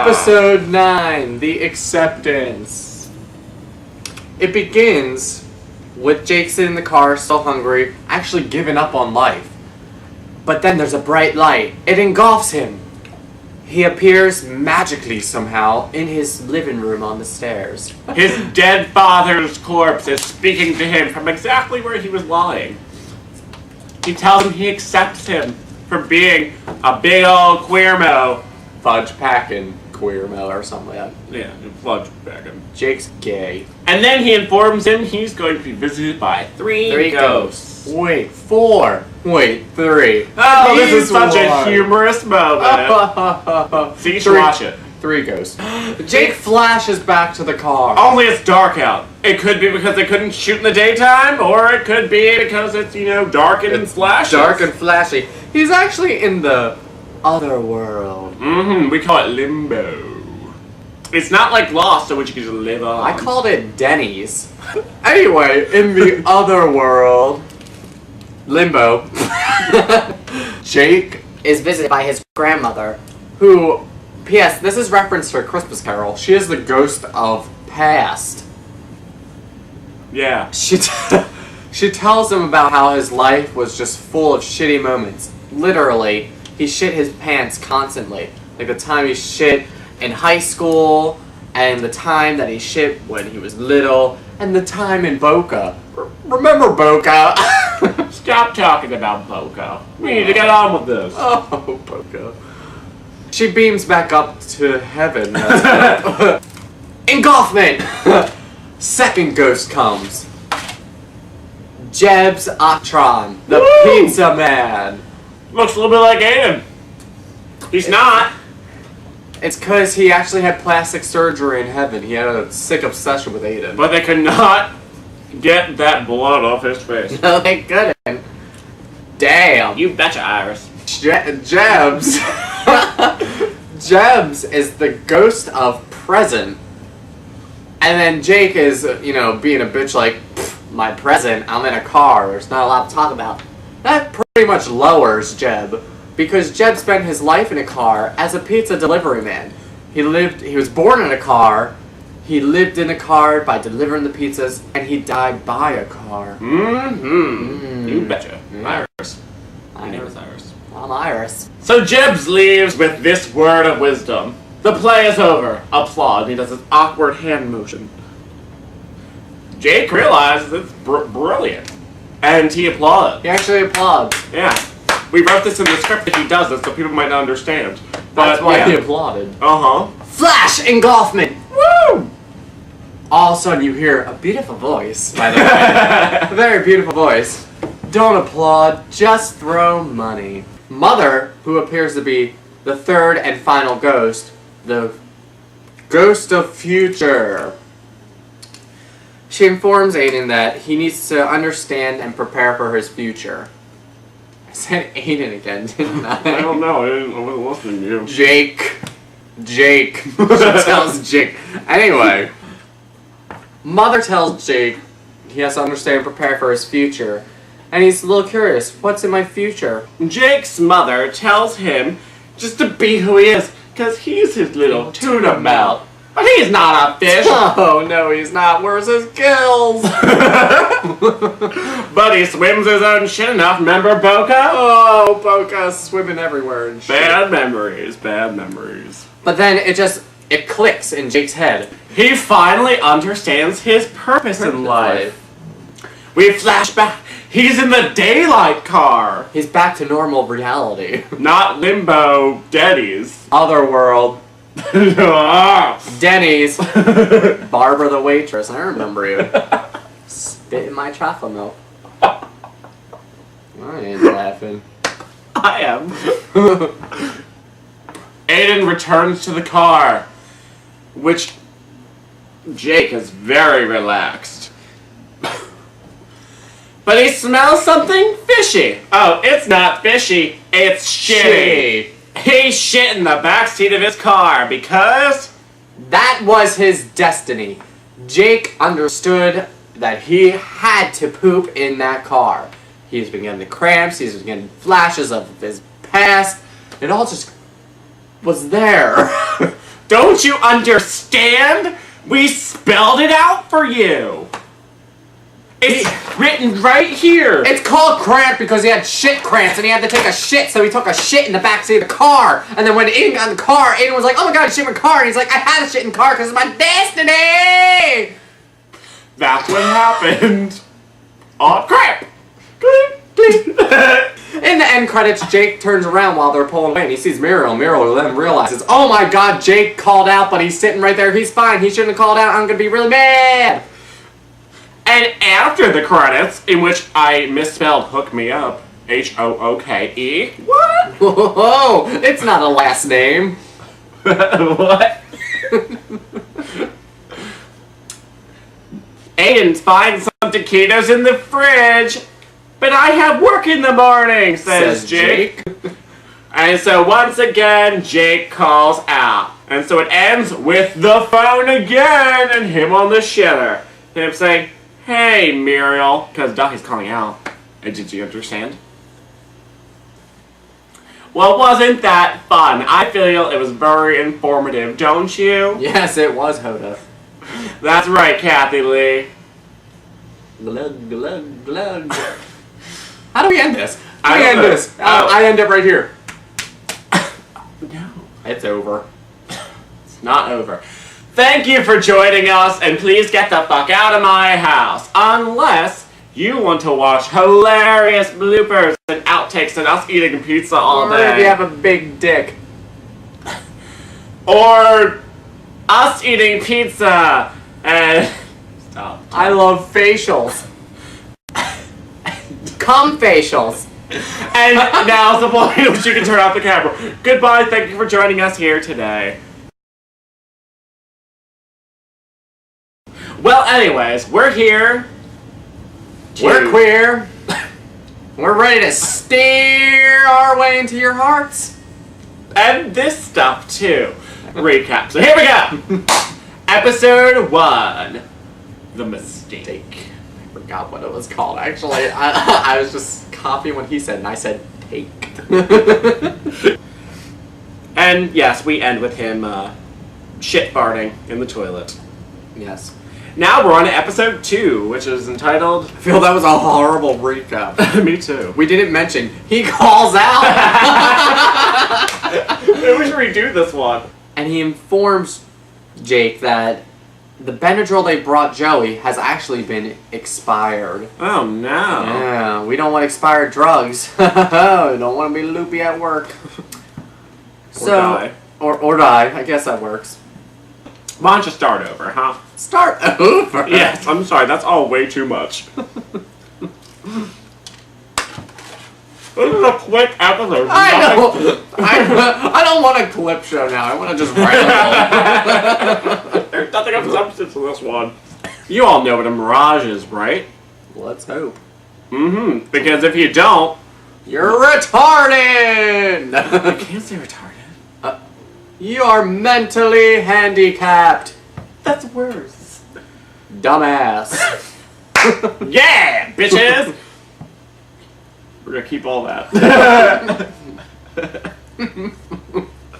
Episode 9, The Acceptance. It begins with Jake sitting in the car, still hungry, actually giving up on life. But then there's a bright light. It engulfs him. He appears magically somehow in his living room on the stairs. His dead father's corpse is speaking to him from exactly where he was lying. He tells him he accepts him for being a big old queermo. Fudge packing queermo or something like that. Yeah, fudge packing. Jake's gay. And then he informs him he's going to be visited by three ghosts. Wait, 4. Wait, 3. Oh, this is such a humorous moment. See, you should watch it. 3 ghosts. Jake flashes back to the car. Only it's dark out. It could be because they couldn't shoot in the daytime, or it could be because it's, dark and flashy. Dark and flashy. He's actually in the other world. We call it limbo. It's not like Lost, in which you can just live on. I called it Denny's. Anyway, in the other world, limbo, Jake is visited by his grandmother, who, P.S., this is reference to A Christmas Carol. She is the ghost of past. Yeah. She tells him about how his life was just full of shitty moments. Literally, he shit his pants constantly. Like the time he shit in high school, and the time that he shit when he was little, and the time in Boca. Remember Boca? Stop talking about Boca. We need to get on with this. Oh, Boca. She beams back up to heaven. Engulfment! Second ghost comes. Jeb's Octron, the pizza man. Looks a little bit like Aiden. He's not. It's because he actually had plastic surgery in heaven. He had a sick obsession with Aiden. But they could not get that blood off his face. No, they couldn't. Damn. You betcha, Iris. Jebs. Jebs is the ghost of present. And then Jake is, being a bitch like, my present, I'm in a car, there's not a lot to talk about. That pretty much lowers Jeb, because Jeb spent his life in a car as a pizza delivery man. He was born in a car, he lived in a car by delivering the pizzas, and he died by a car. You betcha. Yeah. Iris. My name is Iris. I'm Iris. So Jebs leaves with this word of wisdom. The play is over. Applaud. He does this awkward hand motion. Jake realizes it's brilliant. And he applauds. He actually applauds. Yeah. We wrote this in the script that he does this so people might not understand. But That's why he applauded. Uh-huh. Flash engulfment! Woo! All of a sudden you hear a beautiful voice, by the way. A very beautiful voice. Don't applaud, just throw money. Mother, who appears to be the third and final ghost, the ghost of future. She informs Aiden that he needs to understand and prepare for his future. I said Aiden again, didn't I? I don't know. I wasn't listening to you. Jake. She tells Jake. Anyway. Mother tells Jake he has to understand and prepare for his future. And he's a little curious. What's in my future? Jake's mother tells him just to be who he is, because he's his little tuna melt. But he's not a fish. Oh, no, he's not. Where's his gills? But he swims his own shit enough. Remember Boca? Oh, Boca's swimming everywhere and shit. Bad memories. Bad memories. But then it clicks in Jake's head. He finally understands his purpose in life. We flash back. He's in the daylight car. He's back to normal reality. Not limbo Denny's. Otherworld. Denny's. Barbara the waitress. I remember you. Spit in my chocolate milk. I ain't laughing. I am. Aiden returns to the car, which Jake is very relaxed. But he smells something fishy. Oh, it's not fishy, it's shitty. He shit in the backseat of his car because that was his destiny. Jake understood that he had to poop in that car. He's been getting the cramps, he's been getting flashes of his past. It all just was there. Don't you understand? We spelled it out for you. It's written right here. It's called CRAMP because he had shit cramps and he had to take a shit, so he took a shit in the backseat of the car. And then when Aiden got in the car, Aiden was like, oh my god, shit in my car. And he's like, I had a shit in the car because it's my destiny. That's what happened on CRAMP. In the end credits, Jake turns around while they're pulling away and he sees Muriel. Muriel then realizes, oh my god, Jake called out, but he's sitting right there. He's fine. He shouldn't have called out. I'm going to be really mad. And after the credits, in which I misspelled hook me up, H-O-O-K-E. What? Whoa, it's not a last name. What? Aiden finds some taquitos in the fridge, but I have work in the morning, says Jake. And so once again, Jake calls out. And so it ends with the phone again and him on the shitter. Him saying, hey, Muriel, because Ducky's calling out. Did you understand? Well, wasn't that fun? I feel it was very informative, don't you? Yes, it was, Hoda. That's right, Kathy Lee. Glug, glug, glug. How do we end this? I end it right here. No. It's over. It's not over. Thank you for joining us, and please get the fuck out of my house. Unless you want to watch hilarious bloopers and outtakes and us eating pizza all day. Or if you have a big dick. Or us eating pizza and... Stop. I love facials. Cum facials. And now's the point at which you can turn off the camera. Goodbye, thank you for joining us here today. Well, anyways, we're here. We're queer. We're ready to steer our way into your hearts. And this stuff, too. Recap. So here we go. Episode 1. The Mistake. I forgot what it was called, actually. I was just copying what he said, and I said, take. And, yes, we end with him shit farting in the toilet. Yes. Now we're on to episode 2, which is entitled... I feel that was a horrible recap. Me too. We didn't mention, he calls out! Maybe we should redo this one. And he informs Jake that the Benadryl they brought Joey has actually been expired. Oh no. Yeah, we don't want expired drugs. We don't want to be loopy at work. Or die. Or die. I guess that works. Why don't you start over, huh? Start over? Yes, I'm sorry, that's all way too much. This is a quick episode. I know. I don't want a clip show now. I want to just ramble. There's nothing of substance in this one. You all know what a mirage is, right? Let's hope. Mm-hmm. Because if you don't... You're retarded! You can't say retarded. You are mentally handicapped. That's worse. Dumbass. Yeah, bitches! We're gonna keep all that.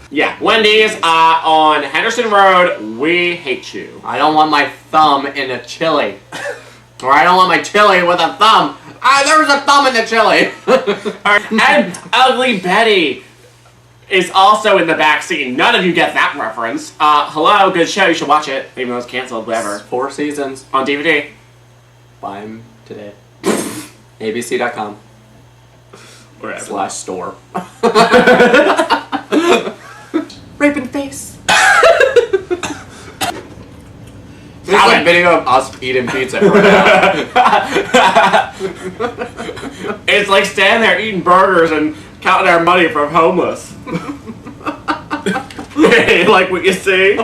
Yeah, Wendy's on Henderson Road. We hate you. I don't want my thumb in a chili. Or I don't want my chili with a thumb. There was a thumb in the chili. And Ugly Betty is also in the backseat. None of you get that reference. Hello, good show. You should watch it, even though it's canceled. Whatever. 4 seasons. On DVD. Buy them today. ABC.com. /store. Raping face. This is a video of us eating pizza right now. It's like standing there eating burgers and counting our money from homeless. Hey, like what you see?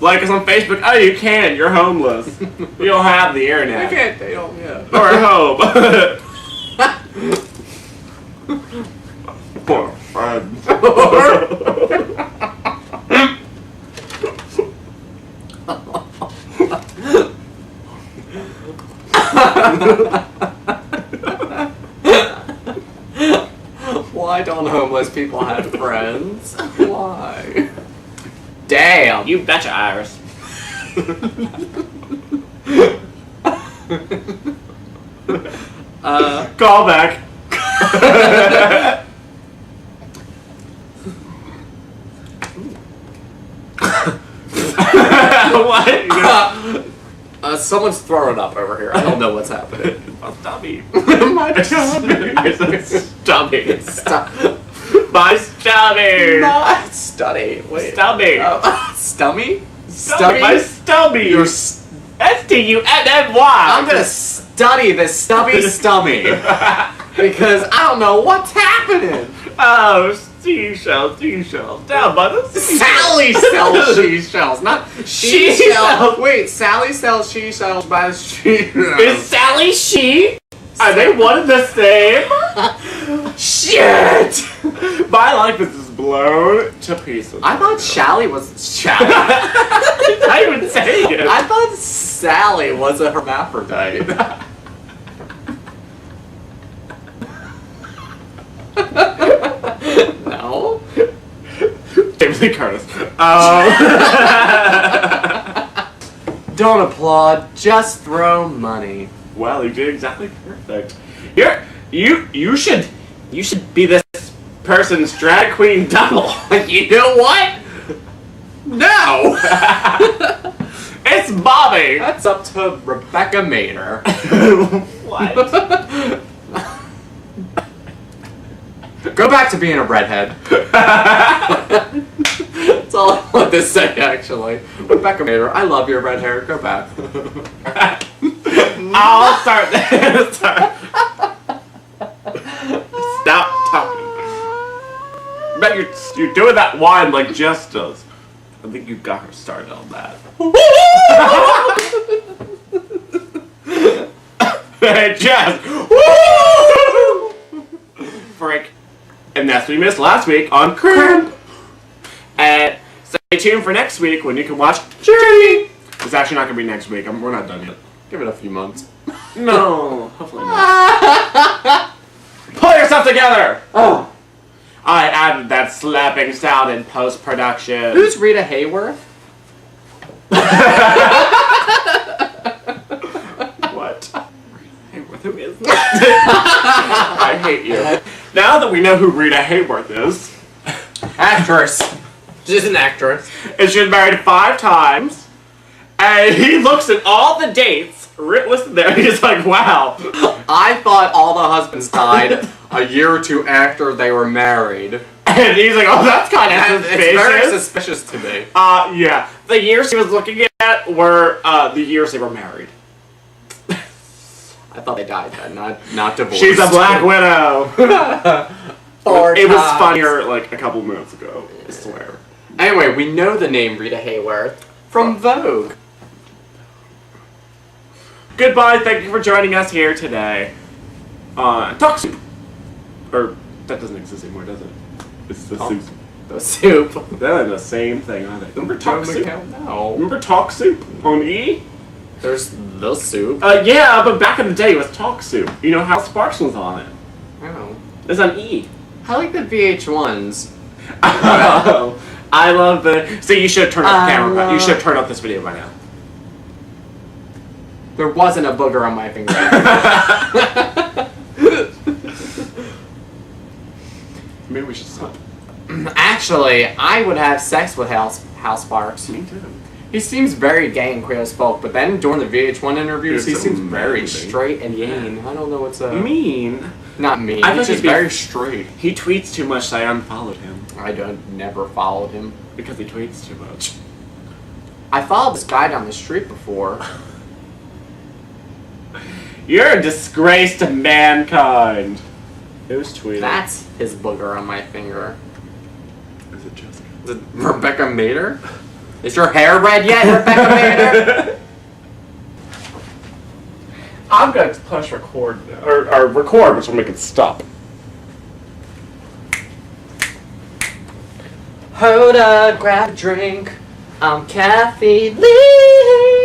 Like us on Facebook. Oh, you can. You're homeless. You don't have the internet. They can't. They don't. Yeah. Or at home. Poor friends. Why don't homeless people have friends? Why? Damn. You betcha, Iris. Call back. What? Someone's throwing up over here. I don't know what's happening. My stomach. My stomach. I said stomach. My My stomach. My stomach. Wait. Stomach. Stummy? Stomach. My stomach. You're S-T-U-N-N-Y. I'm gonna study this stubby stummy. Because I don't know what's happening. Oh, seashells. Down by the seashell. Sally sells seashells, not she She sells. sells- Wait, Sally sells seashells by the street. Is Sally she? Are they one and the same? Shit! My life is just blown to pieces. I thought Sally was Sally. I even say it. I thought Sally was a hermaphrodite. No. James Lee Curtis. Don't applaud, just throw money. Well, you did exactly perfect. You should be this person's drag queen double. You know what? No! It's Bobby. That's up to Rebecca Mader. What? Go back to being a redhead. That's all I want to say, actually. Rebecca Mader, I love your red hair. Go back. I'll start this. Stop talking. Bet you're doing that whine like Jess does. I think you got her started on that. Hey, Jess! Frick. And that's what we missed last week on CRAMP. And stay tuned for next week when you can watch Journey. It's actually not going to be next week. We're not done yet. Give it a few months. No, hopefully not. Pull yourself together! Oh. I added that slapping sound in post-production. Who's Rita Hayworth? What? Who is that? I hate you. Now that we know who Rita Hayworth is, Actress. She's an actress. and she's been married 5 times, and he looks at all the dates listed there, and he's like, wow. I thought all the husbands died a year or two after they were married. And he's like, oh, that's kind of And suspicious. it's very suspicious to me. Yeah. The years he was looking at were the years they were married. I thought they died then, not divorced. She's a Black Widow. 4 It was times. funnier like a couple minutes ago, I swear. Anyway, we know the name Rita Hayworth from Vogue. Goodbye, thank you for joining us here today on Talk Soup. Or, that doesn't exist anymore, does it? It's the soup. The soup. They're the same thing, aren't they? Remember Talk Soup? No. Remember Talk Soup on E? There's the soup. Yeah, but back in the day it was Talk Soup. You know how Sparks was on it. Oh. It's on E. I like the VH1s. Oh, I love the... So you should turn off the camera. love- You should turn off this video by now. There wasn't a booger on my finger. Maybe we should stop. Actually, I would have sex with House Sparks. Me too. He seems very gay and queer as folk, but then during the VH1 interviews, he It's seems very amazing. straight and mean. I don't know what's Mean? Not mean. I He's thought just he'd be- very straight. He tweets too much, so I unfollowed him. I never followed him. Because he tweets too much. I followed this guy down the street before. You're a disgrace to mankind. Who's tweeting? That's his booger on my finger. Is it Jessica? Is it Rebecca Mader? Is your hair red yet, Rebecca Mader? I'm going to push record, or record, which will make it stop. Hold up, grab a drink. I'm Kathy Lee.